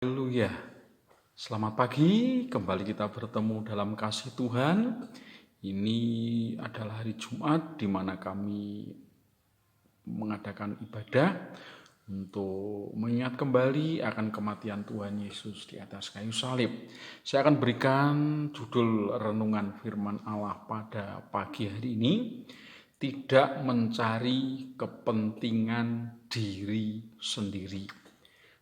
Haleluya. Selamat pagi, kembali kita bertemu dalam kasih Tuhan. Ini adalah hari Jumat di mana kami mengadakan ibadah untuk mengingat kembali akan kematian Tuhan Yesus di atas kayu salib. Saya akan berikan judul renungan firman Allah pada pagi hari ini, tidak mencari kepentingan diri sendiri.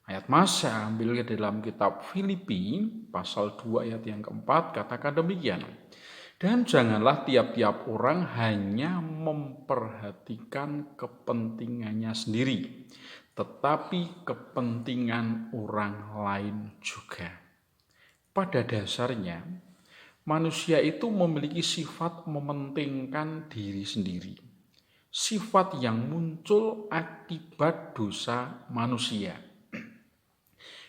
Ayat Mas saya ambil ke dalam kitab Filipi pasal 2 ayat yang keempat, katakan demikian. Dan janganlah tiap-tiap orang hanya memperhatikan kepentingannya sendiri, tetapi kepentingan orang lain juga. Pada dasarnya, manusia itu memiliki sifat mementingkan diri sendiri. Sifat yang muncul akibat dosa manusia.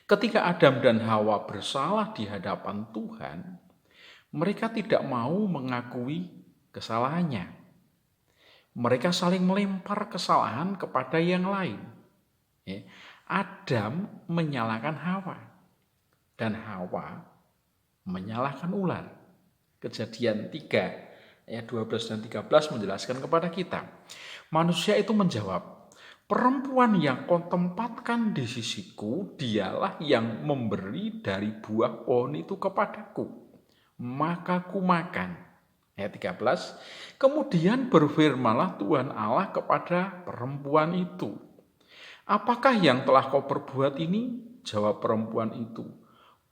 Ketika Adam dan Hawa bersalah di hadapan Tuhan, mereka tidak mau mengakui kesalahannya. Mereka saling melempar kesalahan kepada yang lain. Adam menyalahkan Hawa, dan Hawa menyalahkan ular. Kejadian 3 ayat 12 dan 13 menjelaskan kepada kita. Manusia itu menjawab, perempuan yang kau tempatkan di sisiku, dialah yang memberi dari buah pohon itu kepadaku. Maka ku makan. Ayat 13. Kemudian berfirmanlah Tuhan Allah kepada perempuan itu. Apakah yang telah kau perbuat ini? Jawab perempuan itu.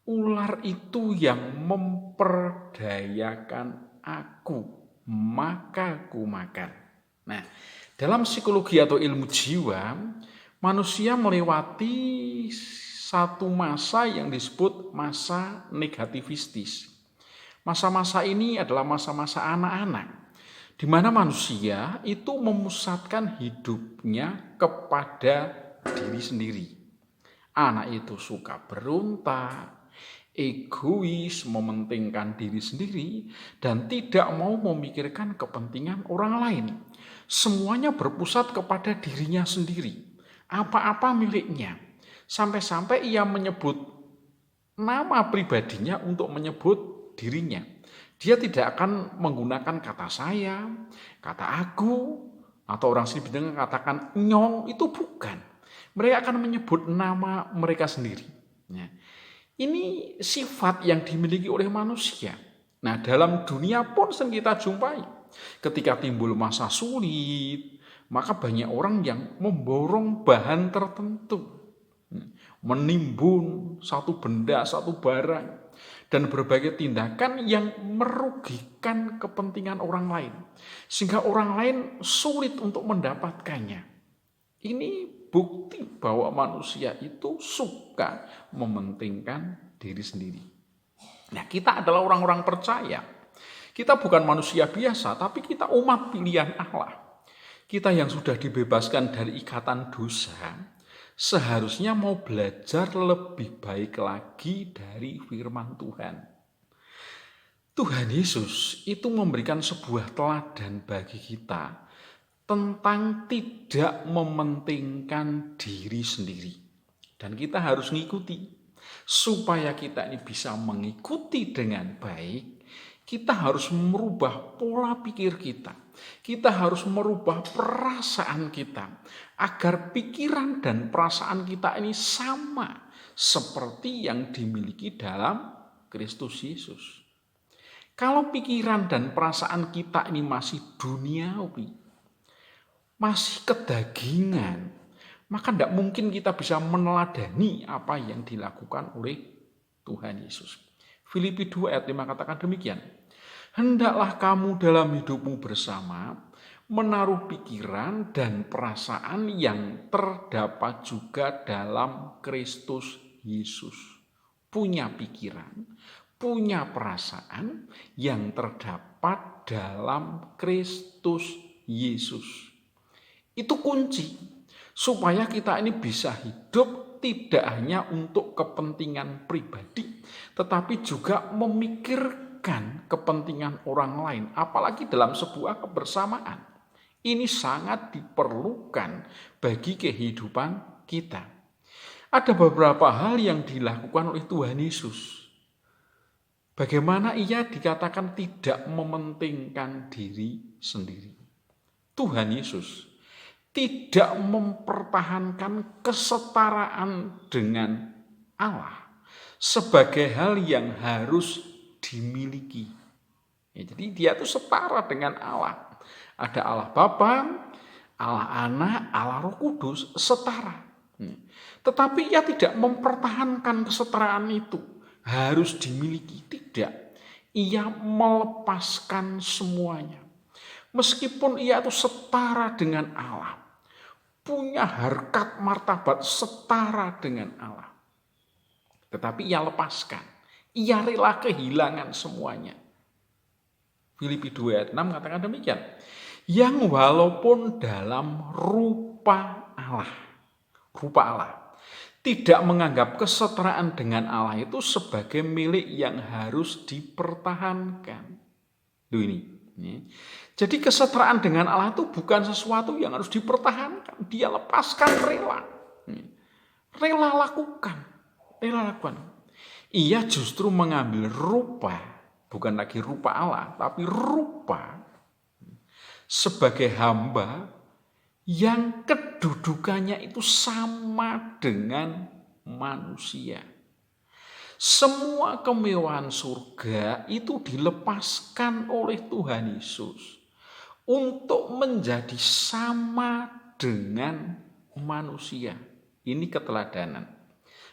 Ular itu yang memperdayakan aku, maka ku makan. Nah, dalam psikologi atau ilmu jiwa, manusia melewati satu masa yang disebut masa negativistis. Masa-masa ini adalah masa-masa anak-anak, di mana manusia itu memusatkan hidupnya kepada diri sendiri. Anak itu suka berontak, egois, mementingkan diri sendiri, dan tidak mau memikirkan kepentingan orang lain. Semuanya berpusat kepada dirinya sendiri. Apa-apa miliknya. Sampai-sampai ia menyebut nama pribadinya untuk menyebut dirinya. Dia tidak akan menggunakan kata saya, kata aku, atau orang sini bilang katakan nyong, itu bukan. Mereka akan menyebut nama mereka sendiri. Ini sifat yang dimiliki oleh manusia. Nah, dalam dunia pun sering kita jumpai. Ketika timbul masa sulit, maka banyak orang yang memborong bahan tertentu, menimbun satu benda, satu barang, dan berbagai tindakan yang merugikan kepentingan orang lain, sehingga orang lain sulit untuk mendapatkannya. Ini bukti bahwa manusia itu suka mementingkan diri sendiri. Nah, kita adalah orang-orang percaya. Kita bukan manusia biasa, tapi kita umat pilihan Allah. Kita yang sudah dibebaskan dari ikatan dosa, seharusnya mau belajar lebih baik lagi dari firman Tuhan. Tuhan Yesus itu memberikan sebuah teladan bagi kita tentang tidak mementingkan diri sendiri. Dan kita harus mengikuti. Supaya kita ini bisa mengikuti dengan baik, kita harus merubah pola pikir kita. Kita harus merubah perasaan kita, agar pikiran dan perasaan kita ini sama seperti yang dimiliki dalam Kristus Yesus. Kalau pikiran dan perasaan kita ini masih duniawi, masih kedagingan, maka tidak mungkin kita bisa meneladani apa yang dilakukan oleh Tuhan Yesus. Filipi 2 ayat 5 katakan demikian. Hendaklah kamu dalam hidupmu bersama menaruh pikiran dan perasaan yang terdapat juga dalam Kristus Yesus. Punya pikiran, punya perasaan yang terdapat dalam Kristus Yesus. Itu kunci supaya kita ini bisa hidup tidak hanya untuk kepentingan pribadi, tetapi juga memikirkan kepentingan orang lain, apalagi dalam sebuah kebersamaan. Ini sangat diperlukan bagi kehidupan kita. Ada beberapa hal yang dilakukan oleh Tuhan Yesus. Bagaimana ia dikatakan tidak mementingkan diri sendiri. Tuhan Yesus tidak mempertahankan kesetaraan dengan Allah sebagai hal yang harus dimiliki. Ya, jadi dia itu setara dengan Allah. Ada Allah Bapa, Allah Anak, Allah Roh Kudus, setara. Tetapi ia tidak mempertahankan kesetaraan itu. Harus dimiliki. Tidak. Ia melepaskan semuanya. Meskipun ia itu setara dengan Allah. Punya harkat martabat setara dengan Allah. Tetapi ia lepaskan. Ia rela kehilangan semuanya. Filipi 2 ayat 6 katakan demikian. Yang walaupun dalam rupa Allah, tidak menganggap kesetaraan dengan Allah itu sebagai milik yang harus dipertahankan. Jadi kesetaraan dengan Allah itu bukan sesuatu yang harus dipertahankan. Dia lepaskan rela. Rela lakukan. Ia justru mengambil rupa, bukan lagi rupa Allah, tapi rupa sebagai hamba yang kedudukannya itu sama dengan manusia. Semua kemewahan surga itu dilepaskan oleh Tuhan Yesus untuk menjadi sama dengan manusia. Ini keteladanan.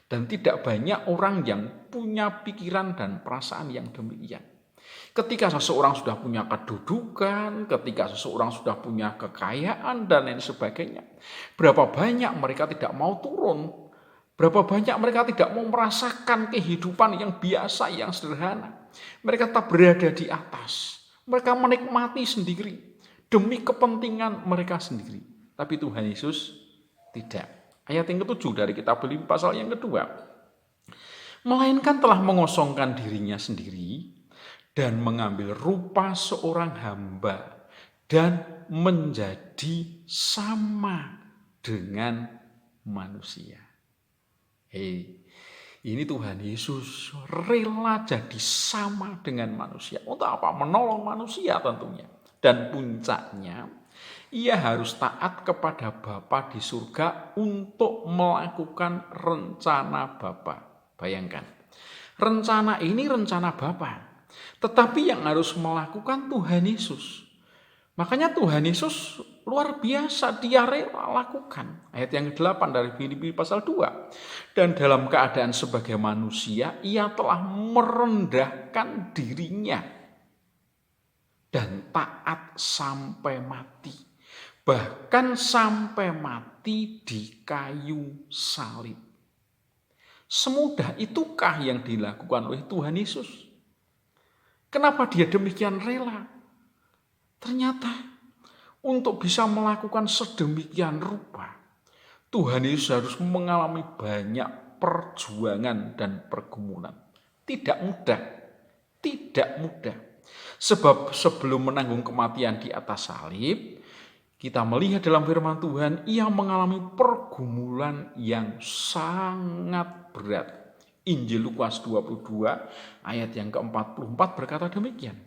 Dan tidak banyak orang yang punya pikiran dan perasaan yang demikian. Ketika seseorang sudah punya kedudukan, ketika seseorang sudah punya kekayaan dan lain sebagainya, berapa banyak mereka tidak mau turun, berapa banyak mereka tidak mau merasakan kehidupan yang biasa, yang sederhana. Mereka tetap berada di atas, mereka menikmati sendiri demi kepentingan mereka sendiri. Tapi Tuhan Yesus tidak. Ayat yang ke-7 dari kitab Filipi pasal yang kedua. Melainkan telah mengosongkan dirinya sendiri dan mengambil rupa seorang hamba dan menjadi sama dengan manusia. Ini Tuhan Yesus rela jadi sama dengan manusia. Untuk apa? Menolong manusia tentunya. Dan puncaknya, ia harus taat kepada Bapa di surga untuk melakukan rencana Bapa. Bayangkan, rencana ini rencana Bapa. Tetapi yang harus melakukan Tuhan Yesus. Makanya Tuhan Yesus luar biasa, dia rela lakukan. Ayat yang ke-8 dari Filipi pasal 2. Dan dalam keadaan sebagai manusia, ia telah merendahkan dirinya dan taat sampai mati. Bahkan sampai mati di kayu salib. Semudah itukah yang dilakukan oleh Tuhan Yesus? Kenapa dia demikian rela? Ternyata untuk bisa melakukan sedemikian rupa, Tuhan Yesus harus mengalami banyak perjuangan dan pergumulan. Tidak mudah. Sebab sebelum menanggung kematian di atas salib, kita melihat dalam firman Tuhan, ia mengalami pergumulan yang sangat berat. Injil Lukas 22 ayat yang ke-44 berkata demikian.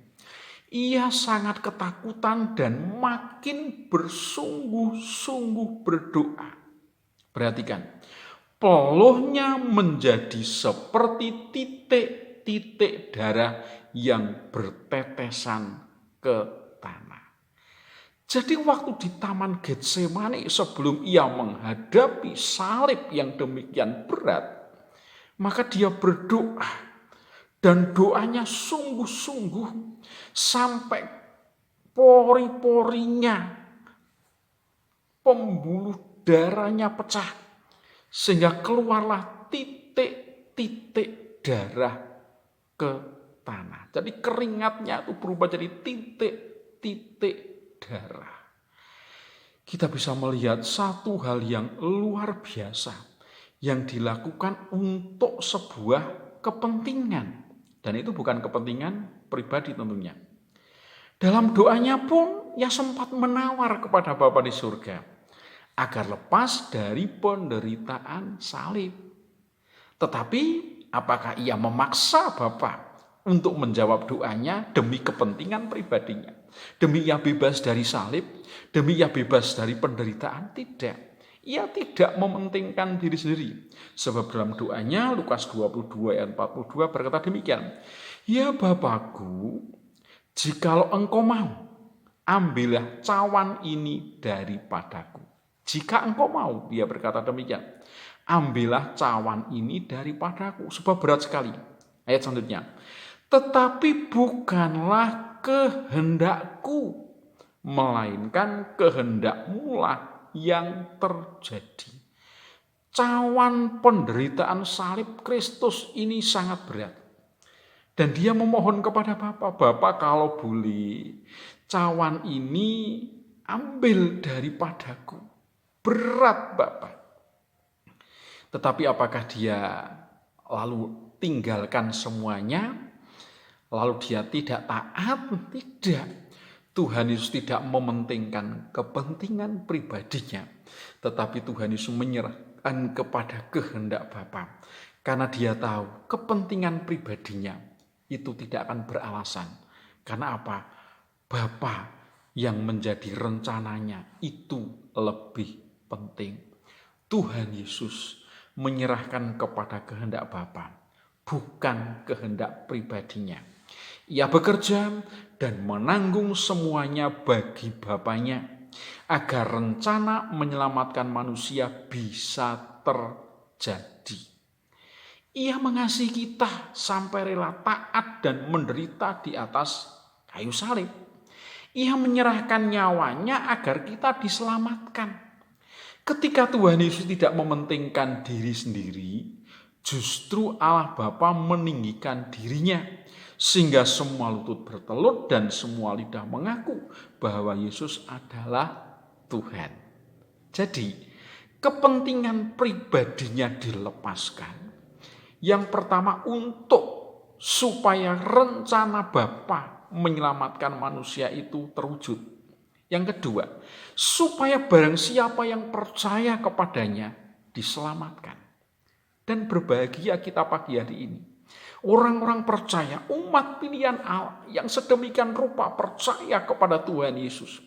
Ia sangat ketakutan dan makin bersungguh-sungguh berdoa. Perhatikan, peluhnya menjadi seperti titik-titik darah yang bertetesan ke tanah. Jadi waktu di Taman Getsemani sebelum ia menghadapi salib yang demikian berat, maka dia berdoa dan doanya sungguh-sungguh sampai pori-porinya, pembuluh darahnya pecah sehingga keluarlah titik-titik darah ke tanah. Jadi keringatnya itu berubah jadi titik-titik darah. Kita bisa melihat satu hal yang luar biasa yang dilakukan untuk sebuah kepentingan. Dan itu bukan kepentingan pribadi tentunya. Dalam doanya pun ia sempat menawar kepada Bapa di surga. agar lepas dari penderitaan salib. Tetapi apakah ia memaksa Bapa untuk menjawab doanya demi kepentingan pribadinya? Demi ia bebas dari salib, demi ia bebas dari penderitaan? Tidak. Ia tidak mementingkan diri sendiri. Sebab dalam doanya Lukas 22 ayat 42 berkata demikian. Ya Bapakku, jikalau engkau mau, ambillah cawan ini daripadaku. Jika engkau mau, dia berkata demikian. Ambillah cawan ini daripadaku. Sebab berat sekali. Ayat selanjutnya. Tetapi bukanlah kehendakku, melainkan kehendakmu lah yang terjadi. Cawan penderitaan salib Kristus ini sangat berat. Dan dia memohon kepada Bapa, kalau boleh, cawan ini ambil daripadaku. Berat Bapa. Tetapi apakah dia lalu tinggalkan semuanya? Lalu dia tidak taat? Tidak. Tuhan Yesus tidak mementingkan kepentingan pribadinya. Tetapi Tuhan Yesus menyerahkan kepada kehendak Bapa. Karena dia tahu kepentingan pribadinya itu tidak akan beralasan. Karena apa? Bapa yang menjadi rencananya itu lebih penting. Tuhan Yesus menyerahkan kepada kehendak Bapa, bukan kehendak pribadinya. Ia bekerja dan menanggung semuanya bagi Bapanya, agar rencana menyelamatkan manusia bisa terjadi. Ia mengasihi kita sampai rela taat dan menderita di atas kayu salib. Ia menyerahkan nyawanya agar kita diselamatkan. Ketika Tuhan Yesus tidak mementingkan diri sendiri, justru Allah Bapa meninggikan dirinya, sehingga semua lutut bertelut dan semua lidah mengaku bahwa Yesus adalah Tuhan. Jadi, kepentingan pribadinya dilepaskan. Yang pertama, untuk supaya rencana Bapa menyelamatkan manusia itu terwujud. Yang kedua, supaya barang siapa yang percaya kepadanya diselamatkan. Dan berbahagia kita pagi hari ini. Orang-orang percaya, umat pilihan Allah yang sedemikian rupa percaya kepada Tuhan Yesus.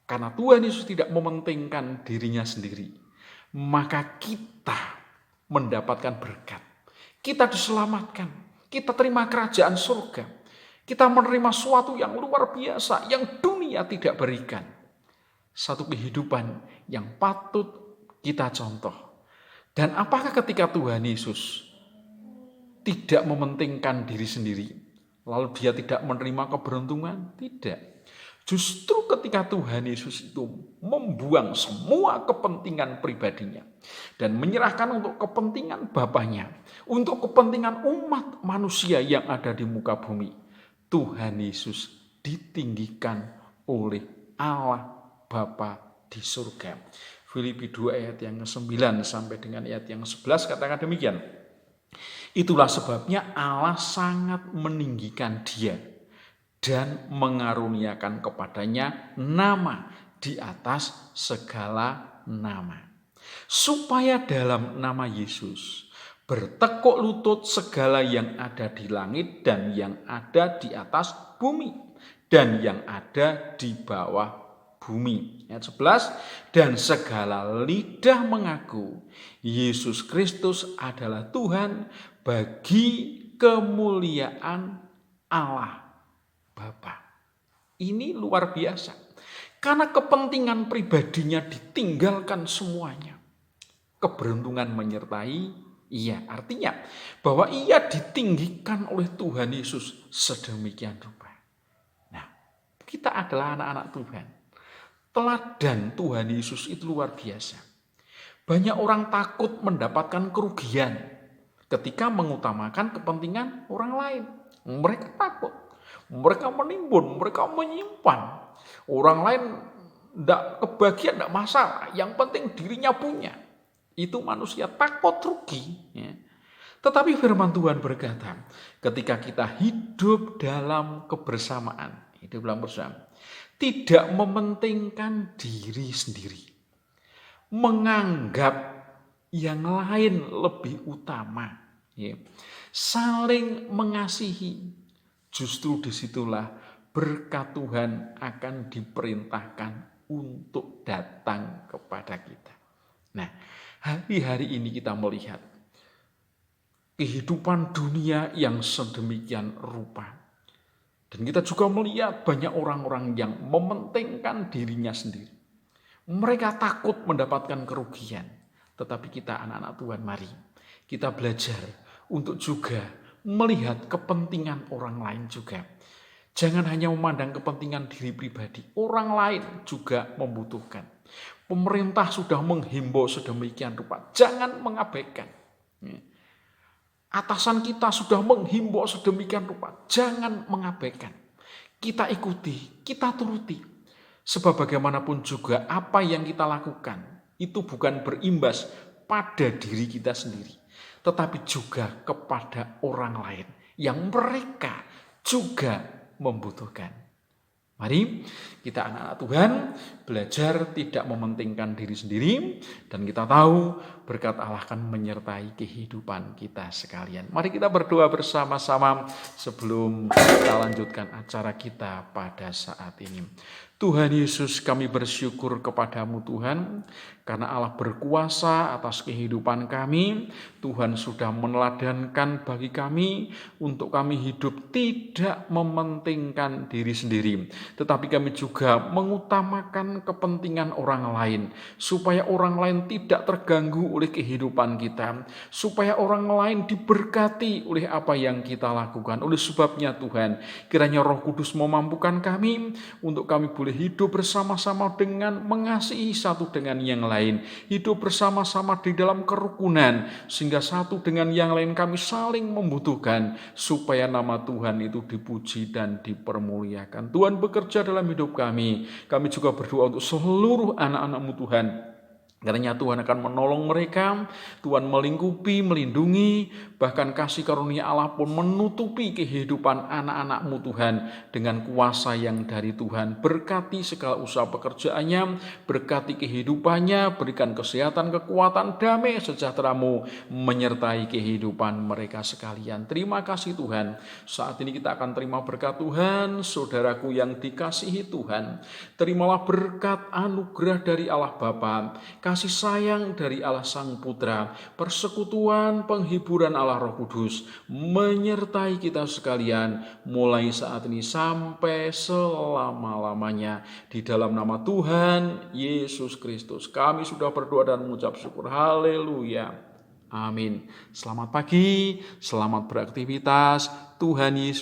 Karena Tuhan Yesus tidak mementingkan dirinya sendiri, maka kita mendapatkan berkat. Kita diselamatkan, kita terima kerajaan surga. Kita menerima sesuatu yang luar biasa, yang dunia tidak berikan. Satu kehidupan yang patut kita contoh. Dan apakah ketika Tuhan Yesus tidak mementingkan diri sendiri, lalu dia tidak menerima keberuntungan? Tidak. Justru ketika Tuhan Yesus itu membuang semua kepentingan pribadinya dan menyerahkan untuk kepentingan Bapanya, untuk kepentingan umat manusia yang ada di muka bumi, Tuhan Yesus ditinggikan oleh Allah Bapa di surga. Filipi 2 ayat yang ke-9 sampai dengan ayat yang 11 katakan demikian. Itulah sebabnya Allah sangat meninggikan dia dan mengaruniakan kepadanya nama di atas segala nama. Supaya dalam nama Yesus bertekuk lutut segala yang ada di langit dan yang ada di atas bumi dan yang ada di bawah bumi. Ayat 11, dan segala lidah mengaku Yesus Kristus adalah Tuhan bagi kemuliaan Allah Bapa. Ini luar biasa. Karena kepentingan pribadinya ditinggalkan semuanya. Keberuntungan menyertai. Iya, artinya bahwa ia ditinggikan oleh Tuhan Yesus sedemikian rupa. Nah, kita adalah anak-anak Tuhan. Teladan Tuhan Yesus itu luar biasa. Banyak orang takut mendapatkan kerugian ketika mengutamakan kepentingan orang lain. Mereka takut, mereka menimbun, mereka menyimpan. Orang lain tidak kebagian, tidak masalah. Yang penting dirinya punya. Itu manusia takut rugi. Ya. Tetapi firman Tuhan berkata, ketika kita hidup dalam kebersamaan, hidup dalam bersama, tidak mementingkan diri sendiri. menganggap yang lain lebih utama, ya. Saling mengasihi. Justru disitulah berkat Tuhan akan diperintahkan untuk datang kepada kita. Nah, hari-hari ini kita melihat kehidupan dunia yang sedemikian rupa. Dan kita juga melihat banyak orang-orang yang mementingkan dirinya sendiri. Mereka takut mendapatkan kerugian. Tetapi kita anak-anak Tuhan, mari kita belajar untuk juga melihat kepentingan orang lain juga. Jangan hanya memandang kepentingan diri pribadi, orang lain juga membutuhkan. Pemerintah sudah menghimbau sedemikian rupa, jangan mengabaikan. Atasan kita sudah menghimbau sedemikian rupa, jangan mengabaikan. Kita ikuti, kita turuti. Sebab bagaimanapun juga apa yang kita lakukan itu bukan berimbas pada diri kita sendiri, tetapi juga kepada orang lain yang mereka juga membutuhkan. Mari kita anak-anak Tuhan belajar tidak mementingkan diri sendiri, dan kita tahu berkat Allah akan menyertai kehidupan kita sekalian. Mari kita berdoa bersama-sama sebelum kita lanjutkan acara kita pada saat ini. Tuhan Yesus, kami bersyukur kepadamu Tuhan, karena Allah berkuasa atas kehidupan kami. Tuhan sudah meneladankan bagi kami untuk kami hidup tidak mementingkan diri sendiri, tetapi kami juga mengutamakan kepentingan orang lain, supaya orang lain tidak terganggu oleh kehidupan kita, supaya orang lain diberkati oleh apa yang kita lakukan. Oleh sebabnya Tuhan, kiranya Roh Kudus memampukan kami untuk kami boleh hidup bersama-sama dengan mengasihi satu dengan yang lain, hidup bersama-sama di dalam kerukunan, sehingga satu dengan yang lain kami saling membutuhkan, supaya nama Tuhan itu dipuji dan dipermuliakan. Tuhan bekerja dalam hidup kami. Kami juga berdoa untuk seluruh anak-anak-Mu Tuhan, karena Tuhan akan menolong mereka, Tuhan melingkupi, melindungi, bahkan kasih karunia Allah pun menutupi kehidupan anak-anak-Mu Tuhan dengan kuasa yang dari Tuhan. Berkati segala usaha pekerjaannya, berkati kehidupannya, berikan kesehatan, kekuatan, damai, sejahtera-Mu menyertai kehidupan mereka sekalian. Terima kasih Tuhan. Saat ini kita akan terima berkat Tuhan. Saudaraku yang dikasihi Tuhan, terimalah berkat anugerah dari Allah Bapa, kasih sayang dari Allah Sang Putra, persekutuan penghiburan Allah Roh Kudus menyertai kita sekalian mulai saat ini sampai selama-lamanya. Di dalam nama Tuhan Yesus Kristus kami sudah berdoa dan mengucap syukur. Haleluya. Amin. Selamat pagi, selamat beraktivitas. Tuhan Yesus